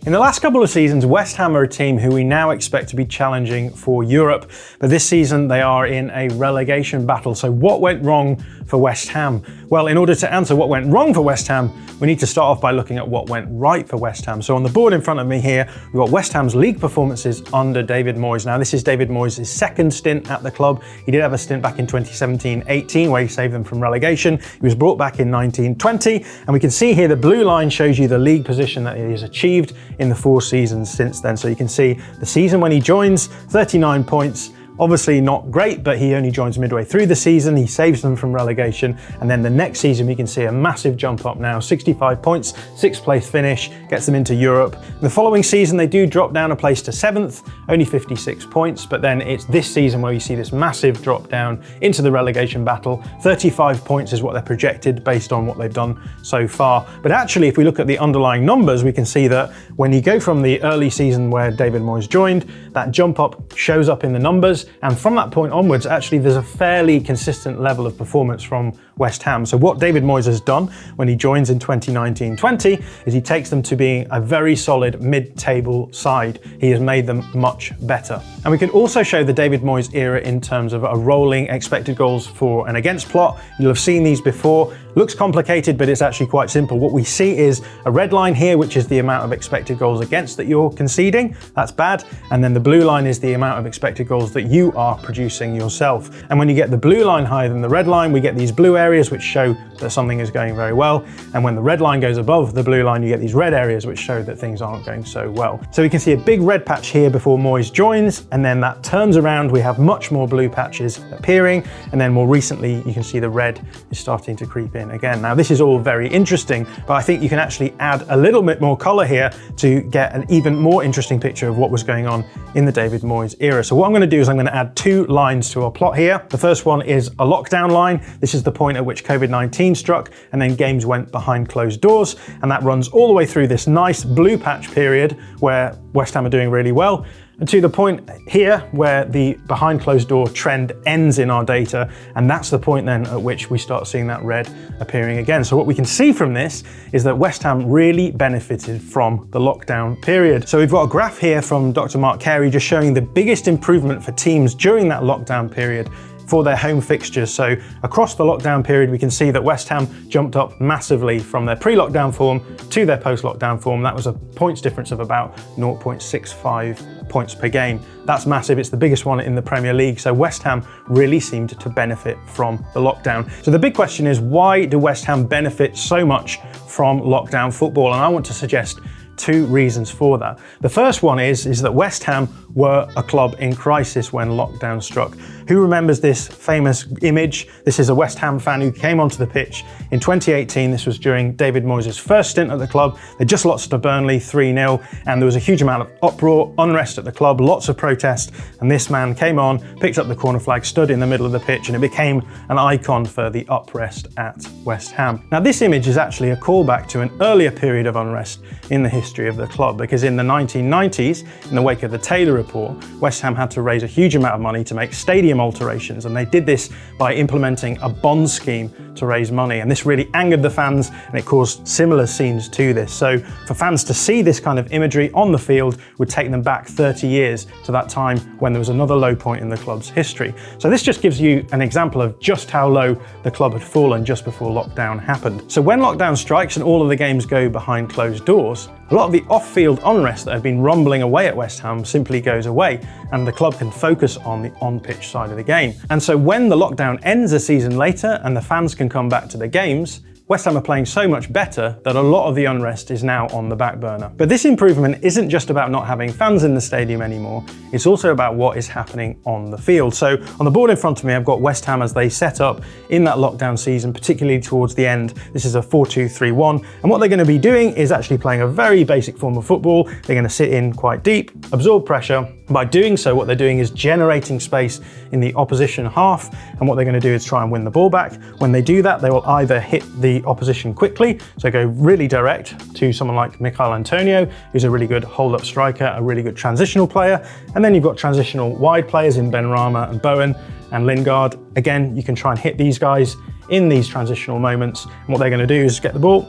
In the last couple of seasons, West Ham are a team who we now expect to be challenging for Europe, but this season they are in a relegation battle. So what went wrong for West Ham? Well, in order to answer what went wrong for West Ham, we need to start off by looking at what went right for West Ham. So on the board in front of me here, we've got West Ham's league performances under David Moyes. Now, this is David Moyes' second stint at the club. He did have a stint back in 2017-18 where he saved them from relegation. He was brought back in 19-20, and we can see here the blue line shows you the league position that he has achieved in the 4 seasons since then. So you can see the season when he joins, 39 points. Obviously not great, but he only joins midway through the season. He saves them from relegation. And then the next season, we can see a massive jump up now, 65 points, 6th place finish, gets them into Europe. The following season, they do drop down a place to 7th, only 56 points. But then it's this season where you see this massive drop down into the relegation battle. 35 points is what they're projected based on what they've done so far. But actually, if we look at the underlying numbers, we can see that when you go from the early season where David Moyes joined, that jump up shows up in the numbers. And from that point onwards, actually, there's a fairly consistent level of performance from West Ham. So what David Moyes has done when he joins in 2019-20 is he takes them to being a very solid mid-table side. He has made them much better. And we can also show the David Moyes era in terms of a rolling expected goals for and against plot. You'll have seen these before. Looks complicated, but it's actually quite simple. What we see is a red line here, which is the amount of expected goals against that you're conceding. That's bad. And then the blue line is the amount of expected goals that you are producing yourself. And when you get the blue line higher than the red line, we get these blue areas, which show that something is going very well. And when the red line goes above the blue line, you get these red areas, which show that things aren't going so well. So we can see a big red patch here before Moyes joins, and then that turns around. We have much more blue patches appearing. And then more recently, you can see the red is starting to creep in again. Now, this is all very interesting, but I think you can actually add a little bit more color here to get an even more interesting picture of what was going on in the David Moyes era. So what I'm going to do is I'm going to add 2 lines to our plot here. The first one is a lockdown line. This is the point at which COVID-19 struck, and then games went behind closed doors, and that runs all the way through this nice blue patch period where West Ham are doing really well, and to the point here where the behind closed door trend ends in our data, and that's the point then at which we start seeing that red appearing again. So what we can see from this is that West Ham really benefited from the lockdown period. So we've got a graph here from Dr. Mark Carey just showing the biggest improvement for teams during that lockdown period for their home fixtures. So across the lockdown period, we can see that West Ham jumped up massively from their pre-lockdown form to their post-lockdown form. That was a points difference of about 0.65 points per game. That's massive. It's the biggest one in the Premier League. So West Ham really seemed to benefit from the lockdown. So the big question is, why do West Ham benefit so much from lockdown football? And I want to suggest 2 reasons for that. The first one is that West Ham were a club in crisis when lockdown struck. Who remembers this famous image? This is a West Ham fan who came onto the pitch in 2018. This was during David Moyes' first stint at the club. They just lost to Burnley 3-0, and there was a huge amount of uproar, unrest at the club, lots of protest, and this man came on, picked up the corner flag, stood in the middle of the pitch, and it became an icon for the unrest at West Ham. Now, this image is actually a callback to an earlier period of unrest in the history of the club, because in the 1990s, in the wake of the Taylor Report, West Ham had to raise a huge amount of money to make stadium alterations, and they did this by implementing a bond scheme to raise money, and this really angered the fans, and it caused similar scenes to this. So for fans to see this kind of imagery on the field would take them back 30 years to that time when there was another low point in the club's history. So this just gives you an example of just how low the club had fallen just before lockdown happened. So when lockdown strikes and all of the games go behind closed doors, a lot of the off-field unrest that had been rumbling away at West Ham simply goes away, and the club can focus on the on-pitch side of the game. And so when the lockdown ends a season later and the fans can come back to the games, West Ham are playing so much better that a lot of the unrest is now on the back burner. But this improvement isn't just about not having fans in the stadium anymore, it's also about what is happening on the field. So on the board in front of me, I've got West Ham as they set up in that lockdown season, particularly towards the end. This is a 4-2-3-1, and what they're going to be doing is actually playing a very basic form of football. They're going to sit in quite deep, absorb pressure. By doing so, what they're doing is generating space in the opposition half, and what they're going to do is try and win the ball back. When they do that, they will either hit the opposition quickly, so go really direct to someone like Michail Antonio, who's a really good hold-up striker, a really good transitional player, and then you've got transitional wide players in Ben Rama and Bowen and Lingard. Again, you can try and hit these guys in these transitional moments, and what they're going to do is get the ball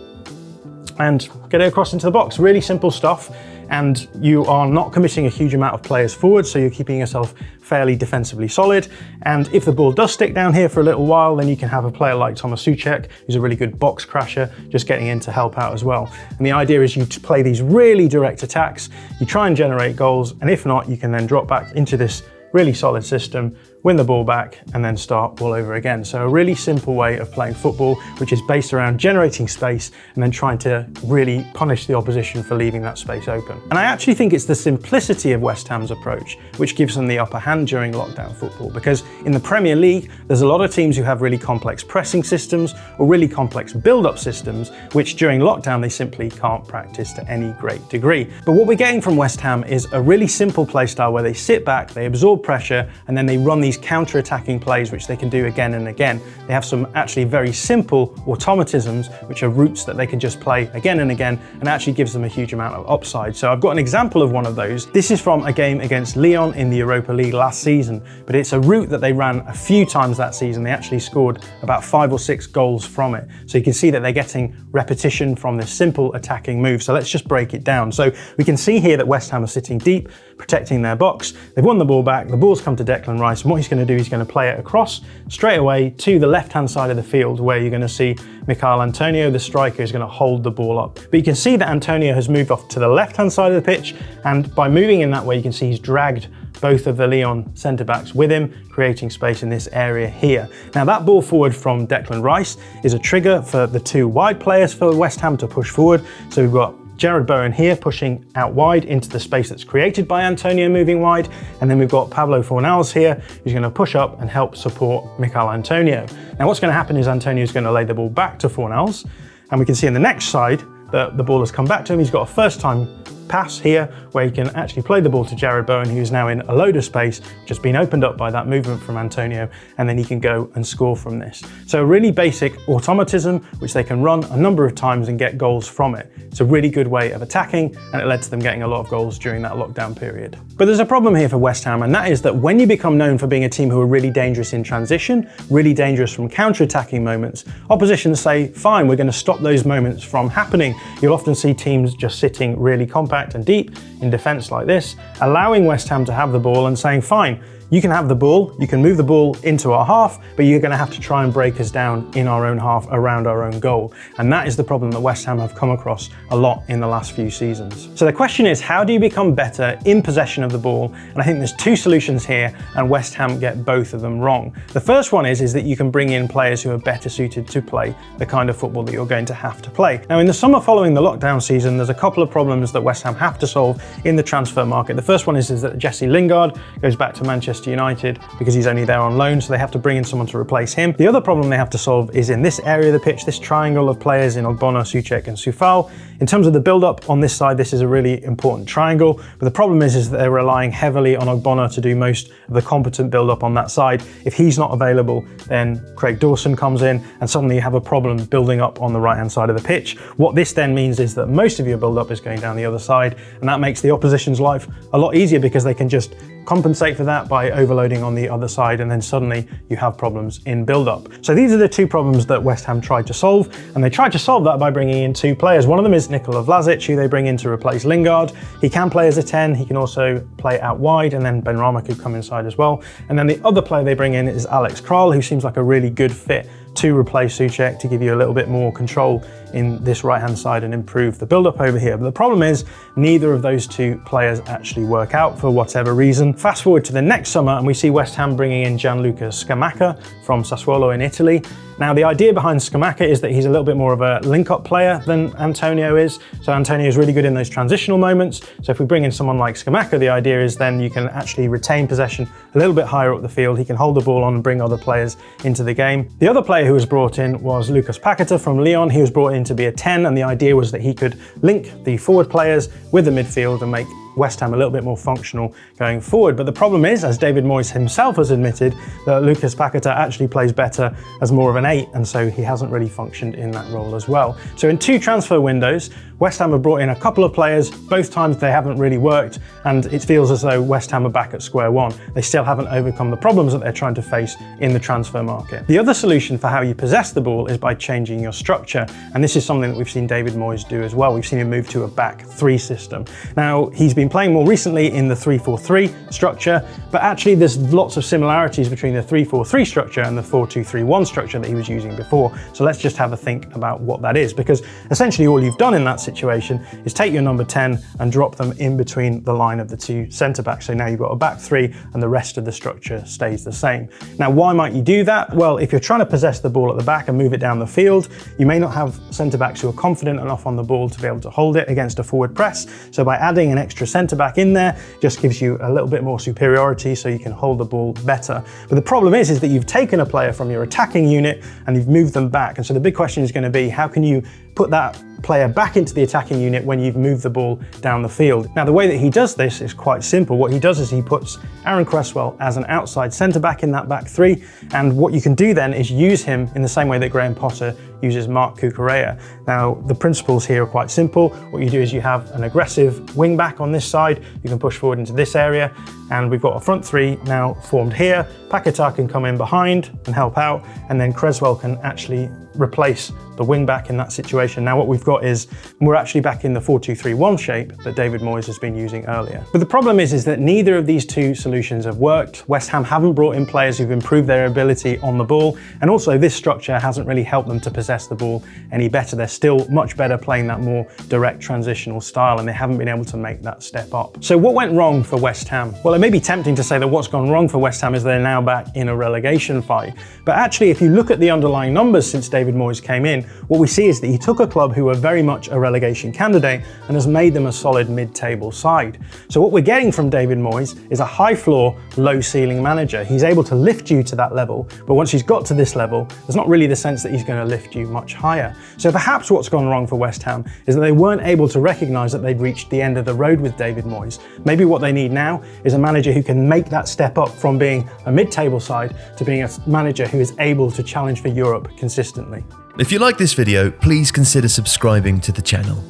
and get it across into the box. Really simple stuff, and you are not committing a huge amount of players forward, so you're keeping yourself fairly defensively solid. And if the ball does stick down here for a little while, then you can have a player like Tomáš Souček, who's a really good box crasher, just getting in to help out as well. And the idea is you play these really direct attacks, you try and generate goals, and if not, you can then drop back into this really solid system, win the ball back, and then start all over again. So a really simple way of playing football, which is based around generating space and then trying to really punish the opposition for leaving that space open. And I actually think it's the simplicity of West Ham's approach which gives them the upper hand during lockdown football, because in the Premier League, there's a lot of teams who have really complex pressing systems or really complex build-up systems, which during lockdown they simply can't practice to any great degree. But what we're getting from West Ham is a really simple play style where they sit back, they absorb pressure, and then they run these counter-attacking plays which they can do again and again. They have some actually very simple automatisms which are routes that they can just play again and again, and actually gives them a huge amount of upside. So I've got an example of one of those. This is from a game against Lyon in the Europa League last season, but it's a route that they ran a few times that season. They actually scored about 5 or 6 goals from it. So you can see that they're getting repetition from this simple attacking move. So let's just break it down. So we can see here that West Ham are sitting deep, protecting their box. They've won the ball back, the ball's come to Declan Rice, and what he's going to do is he's going to play it across straight away to the left-hand side of the field, where you're going to see Michail Antonio, the striker, is going to hold the ball up. But you can see that Antonio has moved off to the left-hand side of the pitch, and by moving in that way, you can see he's dragged both of the Lyon centre-backs with him, creating space in this area here. Now that ball forward from Declan Rice is a trigger for the 2 wide players for West Ham to push forward. So we've got Jarrod Bowen here pushing out wide into the space that's created by Antonio moving wide, and then we've got Pablo Fornals here who's going to push up and help support Michail Antonio. Now what's going to happen is Antonio is going to lay the ball back to Fornals, and we can see on the next side that the ball has come back to him. He's got a first time pass here where he can actually play the ball to Jarrod Bowen, who's now in a load of space, just been opened up by that movement from Antonio, and then he can go and score from this. So a really basic automatism which they can run a number of times and get goals from it. It's a really good way of attacking, and it led to them getting a lot of goals during that lockdown period. But there's a problem here for West Ham, and that is that when you become known for being a team who are really dangerous in transition, really dangerous from counter-attacking moments, oppositions say, fine, we're going to stop those moments from happening. You'll often see teams just sitting really compact and deep in defence like this, allowing West Ham to have the ball and saying, fine, you can have the ball, you can move the ball into our half, but you're going to have to try and break us down in our own half around our own goal. And that is the problem that West Ham have come across a lot in the last few seasons. So the question is, how do you become better in possession of the ball? And I think there's 2 solutions here, and West Ham get both of them wrong. The first one is that you can bring in players who are better suited to play the kind of football that you're going to have to play. Now in the summer following the lockdown season, there's a couple of problems that West Ham have to solve in the transfer market. The first one is that Jesse Lingard goes back to Manchester United because he's only there on loan, so they have to bring in someone to replace him. The other problem they have to solve is in this area of the pitch, this triangle of players in Ogbonna, Souček and Soufal. In terms of the build-up on this side, this is a really important triangle, but the problem is that they're relying heavily on Ogbonna to do most of the competent build-up on that side. If he's not available, then Craig Dawson comes in, and suddenly you have a problem building up on the right-hand side of the pitch. What this then means is that most of your build-up is going down the other side, and that makes the opposition's life a lot easier because they can just compensate for that by overloading on the other side, and then suddenly you have problems in build-up. So these are the 2 problems that West Ham tried to solve, and they tried to solve that by bringing in 2 players. One of them is Nikola Vlasic, who they bring in to replace Lingard. He can play as a 10, he can also play out wide, and then Benrahma could come inside as well. And then the other player they bring in is Alex Kral, who seems like a really good fit to replace Souček, to give you a little bit more control in this right-hand side and improve the build-up over here. But the problem is neither of those 2 players actually work out for whatever reason. Fast forward to the next summer and we see West Ham bringing in Gianluca Scamacca from Sassuolo in Italy. Now the idea behind Scamacca is that he's a little bit more of a link-up player than Antonio is. So Antonio is really good in those transitional moments. So if we bring in someone like Scamacca, the idea is then you can actually retain possession a little bit higher up the field. He can hold the ball on and bring other players into the game. The other player who was brought in was Lucas Paqueta from Lyon. He was brought in to be a 10, and the idea was that he could link the forward players with the midfield and make West Ham a little bit more functional going forward. But the problem is, as David Moyes himself has admitted, that Lucas Paquetá actually plays better as more of an 8, and so he hasn't really functioned in that role as well. So in 2 transfer windows, West Ham have brought in a couple of players. Both times they haven't really worked, and it feels as though West Ham are back at square one. They still haven't overcome the problems that they're trying to face in the transfer market. The other solution for how you possess the ball is by changing your structure, and this is something that we've seen David Moyes do as well. We've seen him move to a back 3 system. Now, he's been playing more recently in the 3-4-3 structure, but actually there's lots of similarities between the 3-4-3 structure and the 4-2-3-1 structure that he was using before. So let's just have a think about what that is, because essentially all you've done in that situation is take your number 10 and drop them in between the line of the 2 centre backs. So now you've got a back 3 and the rest of the structure stays the same. Now, why might you do that? Well, if you're trying to possess the ball at the back and move it down the field, you may not have centre backs who are confident enough on the ball to be able to hold it against a forward press. So by adding an extra centre back in there, just gives you a little bit more superiority so you can hold the ball better. But the problem is that you've taken a player from your attacking unit and you've moved them back. And so the big question is going to be, how can you put that player back into the attacking unit when you've moved the ball down the field? Now, the way that he does this is quite simple. What he does is he puts Aaron Cresswell as an outside centre back in that back 3, and what you can do then is use him in the same way that Graham Potter uses Marc Cucurella. Now, the principles here are quite simple. What you do is you have an aggressive wing back on this side, you can push forward into this area, and we've got a front 3 now formed here. Paquetá can come in behind and help out, and then Cresswell can actually replace the wing back in that situation. Now what we've got is we're actually back in the 4-2-3-1 shape that David Moyes has been using earlier. But the problem is that neither of these 2 solutions have worked. West Ham haven't brought in players who've improved their ability on the ball, and also this structure hasn't really helped them to possess the ball any better. They're still much better playing that more direct transitional style, and they haven't been able to make that step up. So what went wrong for West Ham? Well, it may be tempting to say that what's gone wrong for West Ham is they're now back in a relegation fight. But actually, if you look at the underlying numbers since David Moyes came in, what we see is that he took a club who were very much a relegation candidate and has made them a solid mid-table side. So what we're getting from David Moyes is a high floor, low ceiling manager. He's able to lift you to that level, but once he's got to this level, there's not really the sense that he's going to lift you much higher. So perhaps what's gone wrong for West Ham is that they weren't able to recognise that they'd reached the end of the road with David Moyes. Maybe what they need now is a manager who can make that step up from being a mid-table side to being a manager who is able to challenge for Europe consistently. If you like this video, please consider subscribing to the channel.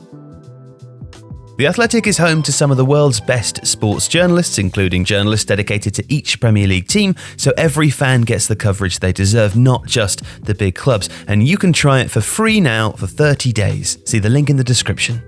The Athletic is home to some of the world's best sports journalists, including journalists dedicated to each Premier League team, so every fan gets the coverage they deserve, not just the big clubs. And you can try it for free now for 30 days. See the link in the description.